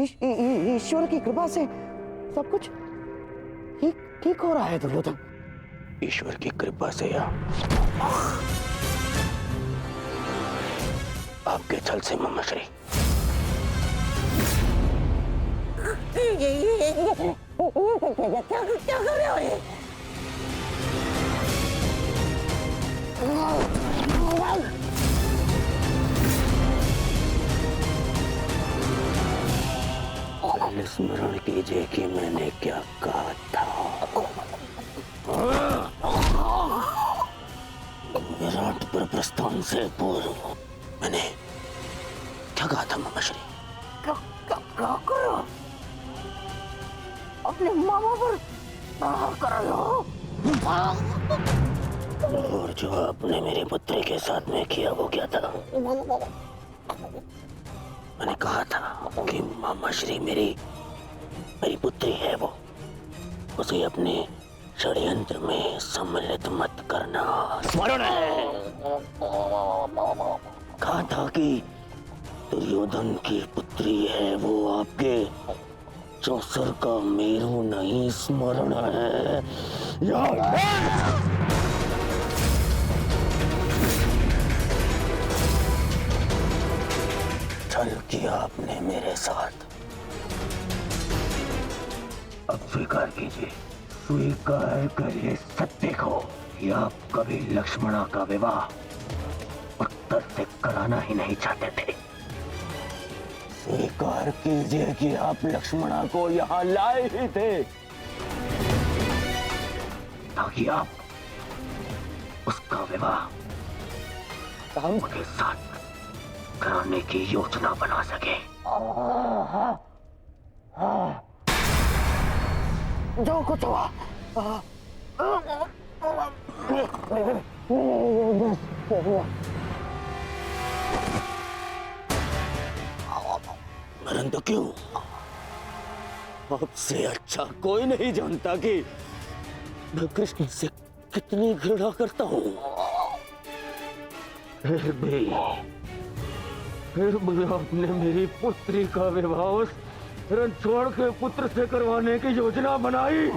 ईश्वर की कृपा से सब कुछ ठीक ठीक हो रहा है दुर्योधन। ईश्वर की कृपा से या आपके छल से मम्मश्री? क्या कर रहे हो ये? पहले स्मरण कीजिए कि मैंने क्या कहा था। विराट पर प्रस्थान से पूर्व मैंने क्या कहा था मम्मश्री? क्या कर रहे हो? अपने मामा पर प्रहार कर रहे हो? और जो आपने मेरे पुत्री के साथ में किया वो क्या था? मैंने कहा था कि मम्मश्री मेरी पुत्री है, वो उसे अपने षड्यंत्र में सम्मिलित मत करना। स्मरण है? कहा था कि दुर्योधन की पुत्री है वो, आपके चौसर का मेरू नहीं। स्मरण है? छल किया आपने मेरे साथ, अब स्वीकार कीजिए, स्वीकार करिए सत्य को कि आप कभी लक्ष्मणा का विवाह उत्तर से कराना ही नहीं चाहते थे। स्वीकार कीजिए कि आप लक्ष्मणा को यहाँ लाए ही थे ताकि आप उसका विवाह राम के साथ कराने की योजना बना सके। जो कुछ हुआ परंतु क्यों? आपसे अच्छा कोई नहीं जानता कि मैं कृष्ण से कितनी घृणा करता हूं। फिर भी आपने मेरी पुत्री का विवाह उस रणछोड़ के पुत्र से करवाने की योजना बनाई।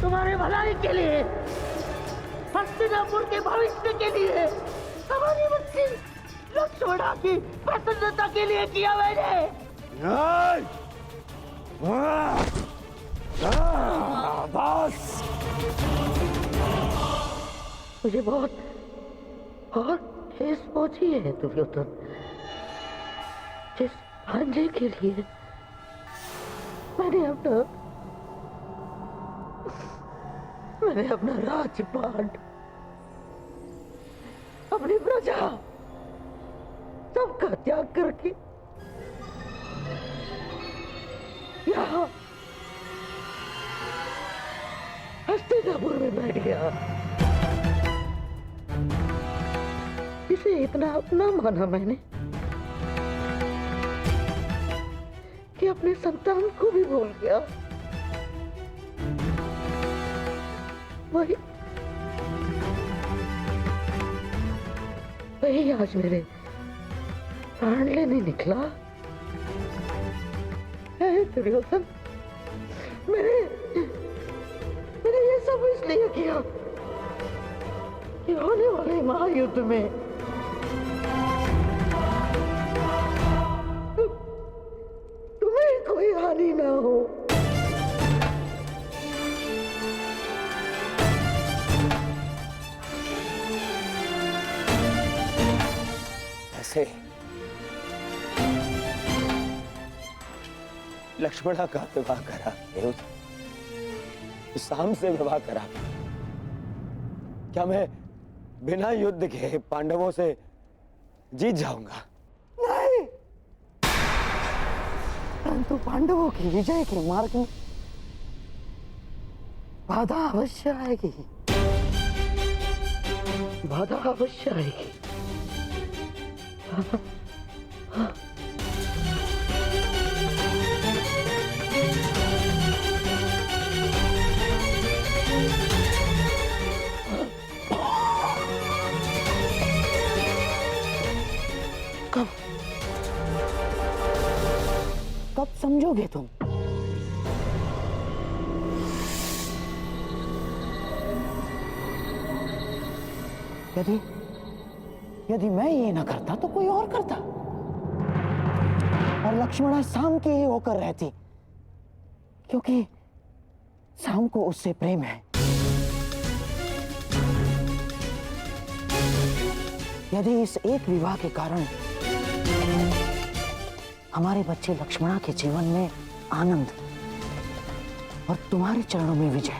तुम्हारे भलाई के लिए, हस्तिनापुर के भविष्य के लिए, हमारी बच्ची लक्ष्मणा की प्रसन्नता के लिए किया मैंने। बस मुझे बहुत ठेस पहुंची है दुर्योधन। जिस भांजे के लिए मैंने अपना राजपाट, अपनी प्रजा सबका त्याग करके यहाँ हस्तिनापुर में बैठ गया, इसे इतना अपना माना मैंने कि अपने संतान को भी भूल गया। वही आज मेरे प्राण लेने निकला है दुर्योधन। मैंने ये सब इसलिए किया कि होने वाले महायुद्ध में तुम्हें कोई हानि ना हो। ऐसे लक्ष्मणा का विवाह करा, उस शाम से विवाह करा, क्या मैं बिना युद्ध के पांडवों से जीत जाऊंगा? नहीं, परंतु पांडवों की विजय के मार्ग में बाधा अवश्य आएगी, बाधा अवश्य आएगी। समझोगे तुम? यदि यदि मैं ये ना करता तो कोई और करता, और लक्ष्मणा शाम की ही होकर रहती, क्योंकि शाम को उससे प्रेम है। यदि इस एक विवाह के कारण हमारे बच्चे लक्ष्मणा के जीवन में आनंद और तुम्हारे चरणों में विजय,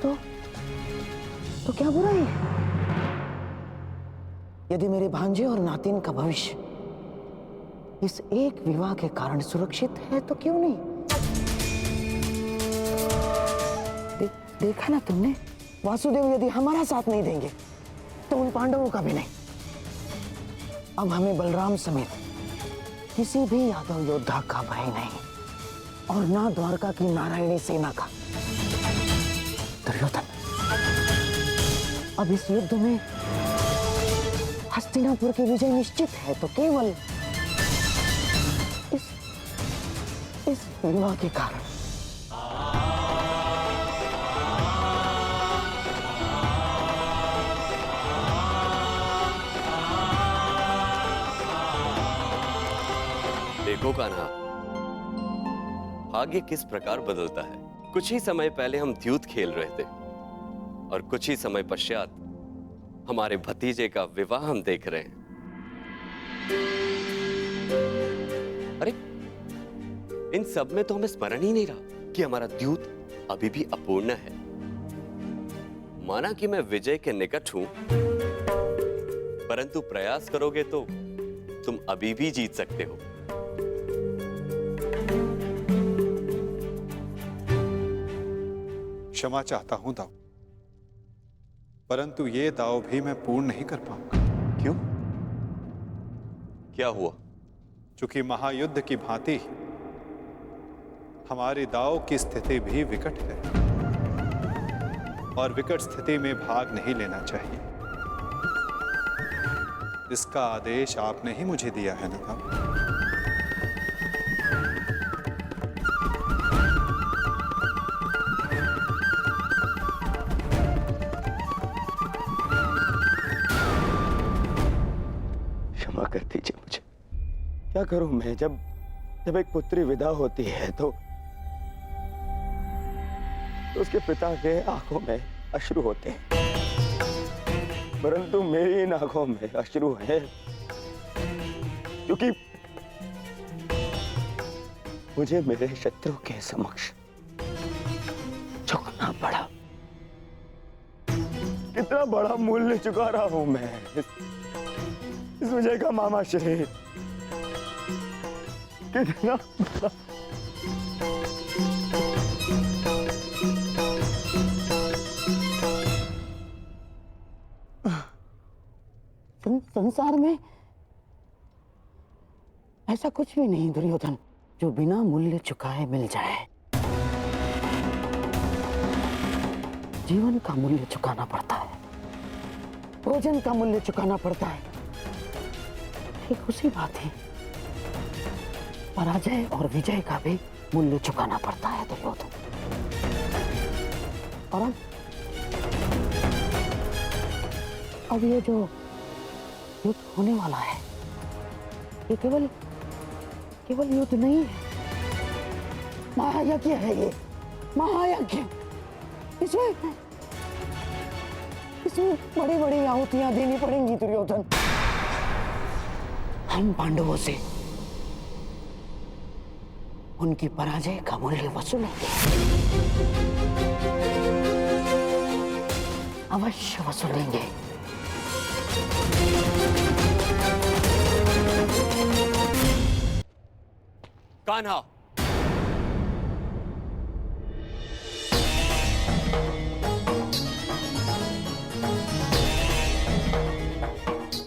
तो क्या बुराई है? यदि मेरे भांजे और नातिन का भविष्य इस एक विवाह के कारण सुरक्षित है तो क्यों नहीं? देखा ना तुमने, वासुदेव यदि हमारा साथ नहीं देंगे तो उन पांडवों का भी नहीं। अब हमें बलराम समेत किसी भी यादव योद्धा का भय नहीं, और ना द्वारका की नारायणी सेना का। दुर्योधन, अब इस युद्ध में हस्तिनापुर की विजय निश्चित है तो केवल इस विवाह के कारण। देखो कान्हा, भाग्य किस प्रकार बदलता है। कुछ ही समय पहले हम द्यूत खेल रहे थे और कुछ ही समय पश्चात हमारे भतीजे का विवाह हम देख रहे हैं। अरे इन सब में तो हमें स्मरण ही नहीं रहा कि हमारा द्यूत अभी भी अपूर्ण है। माना कि मैं विजय के निकट हूं, परंतु प्रयास करोगे तो तुम अभी भी जीत सकते हो। क्षमा चाहता हूं दाऊ, परंतु ये दाव भी मैं पूर्ण नहीं कर पाऊंगा। क्यों? क्या हुआ? चूंकि महायुद्ध की भांति हमारे दाव की स्थिति भी विकट है, और विकट स्थिति में भाग नहीं लेना चाहिए। इसका आदेश आपने ही मुझे दिया है ना दाऊ? कर दीजिए मुझे। क्या करूं मैं? जब एक पुत्री विदा होती है तो उसके पिता के आंखों में अश्रु होते हैं, परंतु मेरी इन आंखों में अश्रु है क्योंकि मुझे मेरे शत्रु के समक्ष झुकना पड़ा। कितना बड़ा मूल्य चुका रहा हूं मैं इस विजय का, मामा श्री। कितना संसार में ऐसा कुछ भी नहीं दुर्योधन जो बिना मूल्य चुकाए मिल जाए। जीवन का मूल्य चुकाना पड़ता है, भोजन का मूल्य चुकाना पड़ता है। ठीक उसी बात है, पराजय और विजय का भी मूल्य चुकाना पड़ता है दुर्योधन। और अब ये जो युद्ध होने वाला है, ये केवल युद्ध नहीं है, महायज्ञ है। ये महायज्ञ, इसमें बड़ी बड़ी आहुतियां देनी पड़ेंगी दुर्योधन। हम पांडवों से उनकी पराजय का मूल्य वसूलेंगे, अवश्य वसूलेंगे। कान्हा,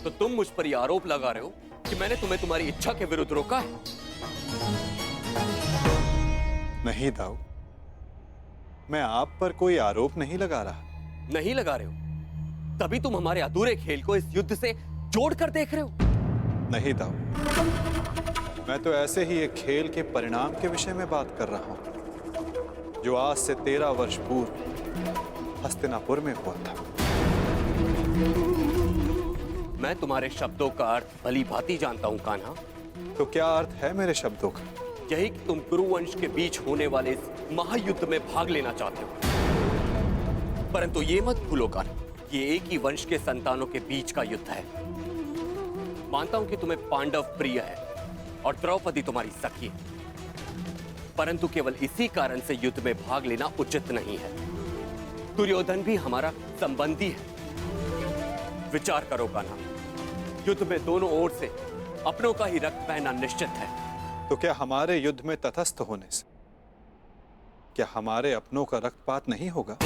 तो तुम मुझ पर यह आरोप लगा रहे हो कि मैंने तुम्हें तुम्हारी इच्छा के विरुद्ध रोका है? नहीं दाऊ, मैं आप पर कोई आरोप नहीं लगा रहा। नहीं लगा रहे हो, तभी तुम हमारे अधूरे खेल को इस युद्ध से जोड़कर देख रहे हो। नहीं दाऊ, मैं तो ऐसे ही एक खेल के परिणाम के विषय में बात कर रहा हूं, जो आज से 13 वर्ष पूर्व हस्तिनापुर में हुआ था। मैं तुम्हारे शब्दों का अर्थ भली भांति जानता हूं कान्हा। तो क्या अर्थ है मेरे शब्दों का? यही कि तुम कुरुवंश के बीच होने वाले इस महायुद्ध में भाग लेना चाहते हो। परंतु ये मत भूलो कान्हा, ये एक ही वंश के संतानों के बीच का युद्ध है। मानता हूं कि तुम्हें पांडव प्रिय है और द्रौपदी तुम्हारी सखी है, परंतु केवल इसी कारण से युद्ध में भाग लेना उचित नहीं है। दुर्योधन भी हमारा संबंधी है। विचार करो कान्हा, युद्ध में दोनों ओर से अपनों का ही रक्त बहना निश्चित है। तो क्या हमारे युद्ध में तटस्थ होने से क्या हमारे अपनों का रक्तपात नहीं होगा?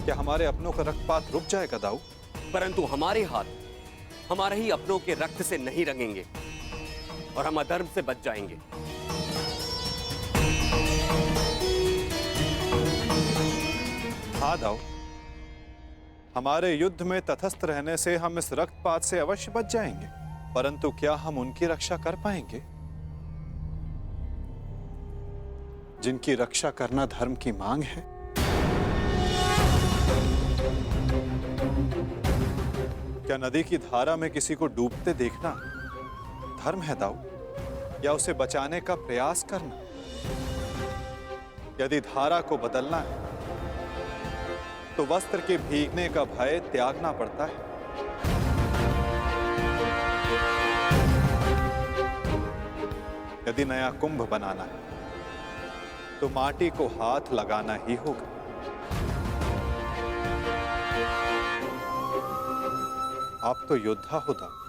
क्या हमारे अपनों का रक्तपात रुक जाएगा दाऊ? परंतु हमारे हाथ हमारे ही अपनों के रक्त से नहीं रंगेंगे और हम अधर्म से बच जाएंगे। हाँ दाऊ, हमारे युद्ध में तटस्थ रहने से हम इस रक्तपात से अवश्य बच जाएंगे, परंतु क्या हम उनकी रक्षा कर पाएंगे जिनकी रक्षा करना धर्म की मांग है? क्या नदी की धारा में किसी को डूबते देखना धर्म है दाऊ, या उसे बचाने का प्रयास करना? यदि धारा को बदलना है तो वस्त्र के भीगने का भय त्यागना पड़ता है। यदि नया कुंभ बनाना है तो माटी को हाथ लगाना ही होगा। आप तो योद्धा हो दाऊ,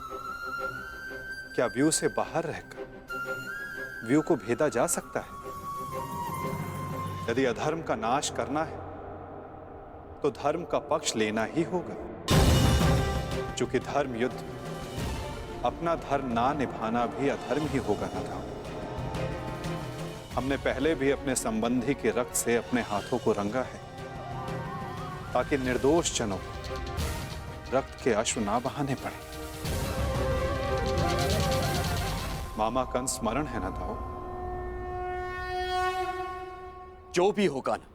क्या व्यू से बाहर रहकर व्यू को भेदा जा सकता है? यदि अधर्म का नाश करना है तो धर्म का पक्ष लेना ही होगा, क्योंकि धर्म युद्ध में अपना धर्म ना निभाना भी अधर्म ही होगा ना दाऊ। हमने पहले भी अपने संबंधी के रक्त से अपने हाथों को रंगा है, ताकि निर्दोष जनों रक्त के अश्रु ना बहाने पड़े। मामा कंस स्मरण है ना दाऊ? जो भी होगा ना,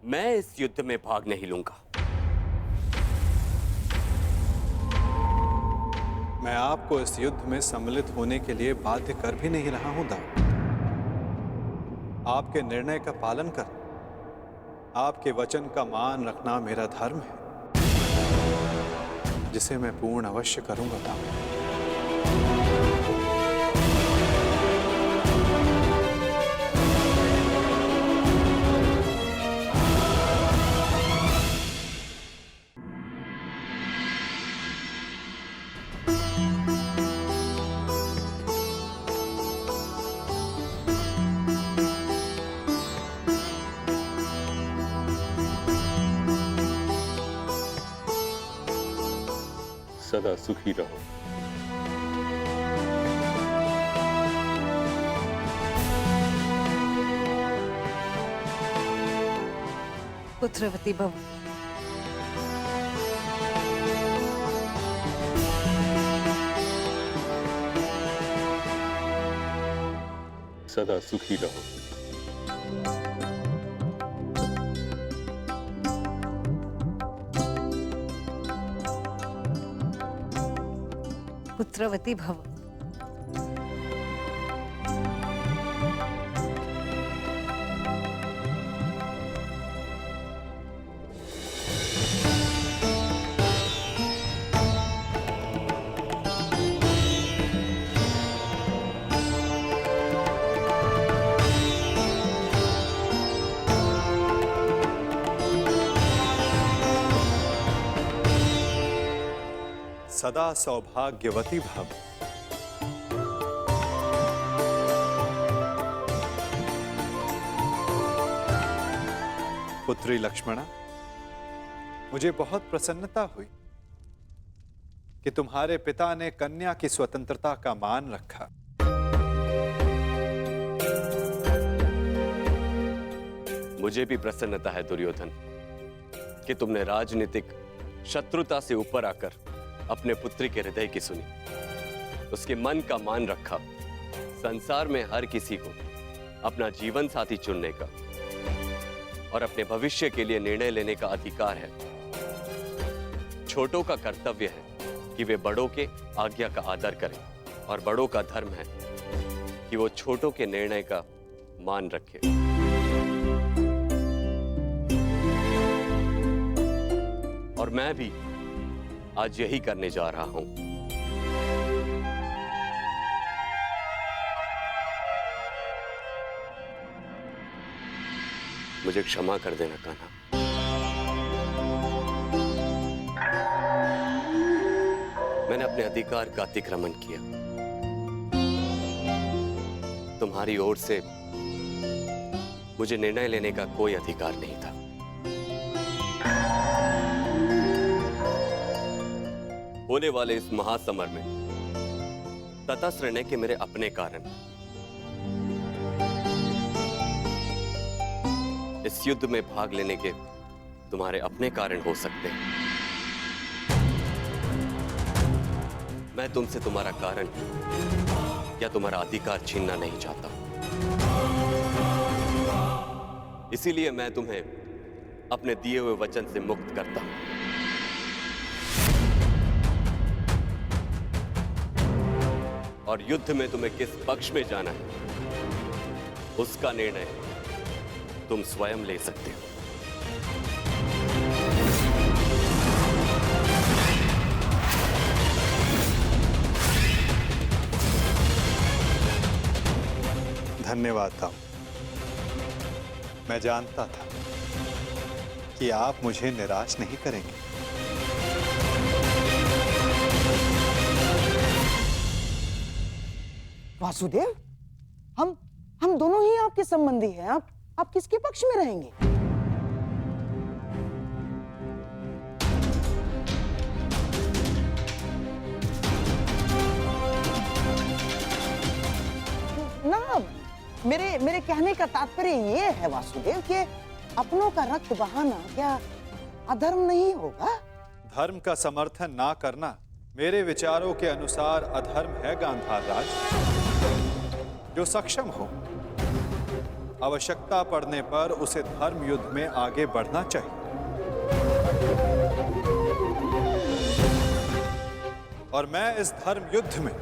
मैं इस युद्ध में भाग नहीं लूंगा। मैं आपको इस युद्ध में सम्मिलित होने के लिए बाध्य कर भी नहीं रहा हूं दाऊ। आपके निर्णय का पालन कर, आपके वचन का मान रखना मेरा धर्म है, जिसे मैं पूर्ण अवश्य करूंगा दाऊ। सदा सुखी रहो। पुत्रवती भव। सदा सुखी रहो। पुत्रवती भव। सदा सौभाग्यवती भव। पुत्री लक्ष्मणा, मुझे बहुत प्रसन्नता हुई कि तुम्हारे पिता ने कन्या की स्वतंत्रता का मान रखा। मुझे भी प्रसन्नता है दुर्योधन कि तुमने राजनीतिक शत्रुता से ऊपर आकर अपने पुत्री के हृदय की सुनी, उसके मन का मान रखा संसार में हर किसी को अपना जीवन साथी चुनने का और अपने भविष्य के लिए निर्णय लेने का अधिकार है। छोटों का कर्तव्य है कि वे बड़ों के आज्ञा का आदर करें और बड़ों का धर्म है कि वो छोटों के निर्णय का मान रखें। और मैं भी आज यही करने जा रहा हूं। मुझे क्षमा कर देना कान्हा। मैंने अपने अधिकार का अतिक्रमण किया। तुम्हारी ओर से मुझे निर्णय लेने का कोई अधिकार नहीं था। होने वाले इस महासमर में तटस्थ रहने के मेरे अपने कारण, इस युद्ध में भाग लेने के तुम्हारे अपने कारण हो सकते हैं। मैं तुमसे तुम्हारा कारण या तुम्हारा अधिकार छीनना नहीं चाहता। इसीलिए मैं तुम्हें अपने दिए हुए वचन से मुक्त करता हूं। और युद्ध में तुम्हें किस पक्ष में जाना है उसका निर्णय तुम स्वयं ले सकते हो। धन्यवाद ताऊ। मैं जानता था कि आप मुझे निराश नहीं करेंगे। वासुदेव, हम दोनों ही आपके संबंधी हैं। आप किसके पक्ष में रहेंगे? ना, मेरे कहने का तात्पर्य ये है वासुदेव कि अपनों का रक्त बहाना क्या अधर्म नहीं होगा? धर्म का समर्थन ना करना मेरे विचारों के अनुसार अधर्म है गांधार राज। जो सक्षम हो, आवश्यकता पड़ने पर उसे धर्म युद्ध में आगे बढ़ना चाहिए। और मैं इस धर्म युद्ध में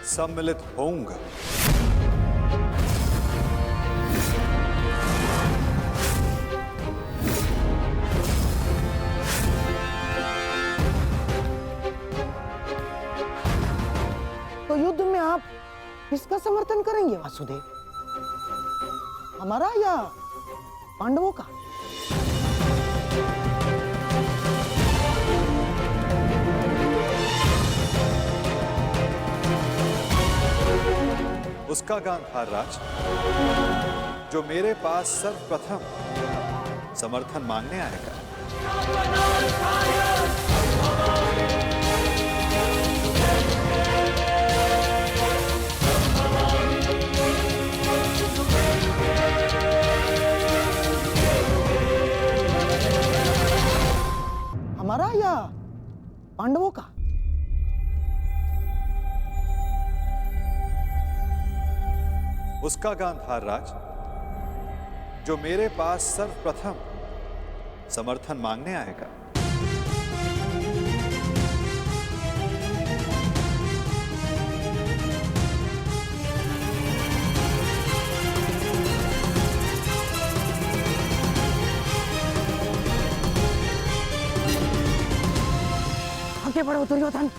सम्मिलित होऊंगा। तो युद्ध में आप किसका समर्थन करेंगे वासुदेव? हमारा या पांडवों का? उसका गांधार राज जो मेरे पास सर्वप्रथम समर्थन मांगने आएगा। हमारा या पांडवों का? उसका गांधार राज जो मेरे पास सर्वप्रथम समर्थन मांगने आएगा। आगे बढ़ो दुर्योधन।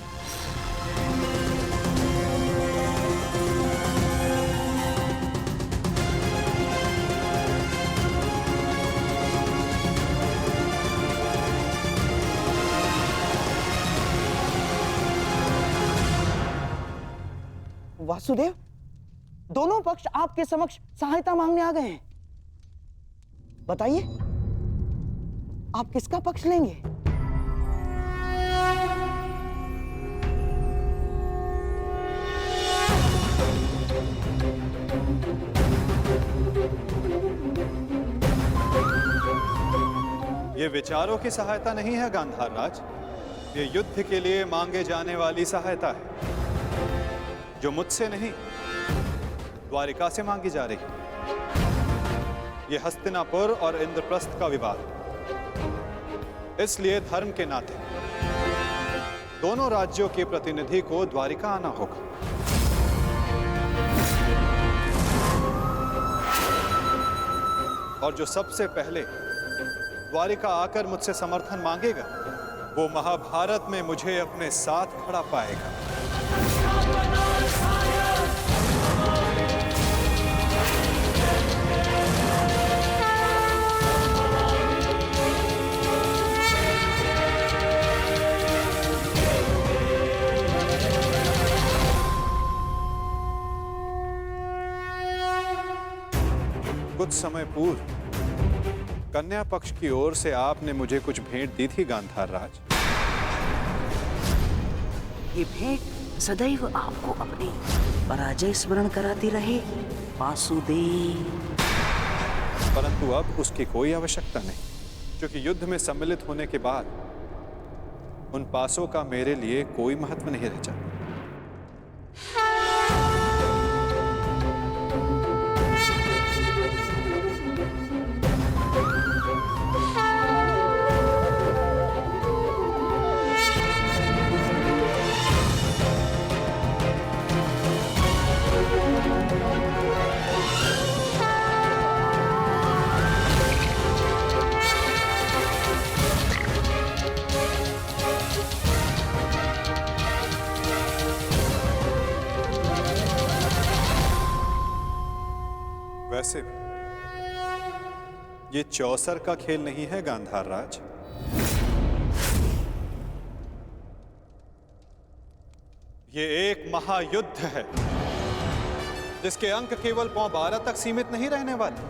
वासुदेव, दोनों पक्ष आपके समक्ष सहायता मांगने आ गए हैं। बताइए, आप किसका पक्ष लेंगे? ये विचारों की सहायता नहीं है गांधार राज, ये युद्ध के लिए मांगे जाने वाली सहायता है। जो मुझसे नहीं द्वारिका से मांगी जा रही। यह हस्तिनापुर और इंद्रप्रस्थ का विवाद, इसलिए धर्म के नाते दोनों राज्यों के प्रतिनिधि को द्वारिका आना होगा। और जो सबसे पहले द्वारिका आकर मुझसे समर्थन मांगेगा, वो महाभारत में मुझे अपने साथ खड़ा पाएगा। कुछ समय पूर्व कन्या पक्ष की ओर से आपने मुझे कुछ भेंट दी थी गांधार राज। ये भेंट सदैव आपको अपनी पराजय स्मरण कराती रहे वासुदेव। परंतु अब उसकी कोई आवश्यकता नहीं, क्योंकि युद्ध में सम्मिलित होने के बाद उन पासों का मेरे लिए कोई महत्व नहीं रह जाता। वैसे भी ये चौसर का खेल नहीं है गांधार राज। ये एक महायुद्ध है, जिसके अंक केवल पौ 12 तक सीमित नहीं रहने वाले।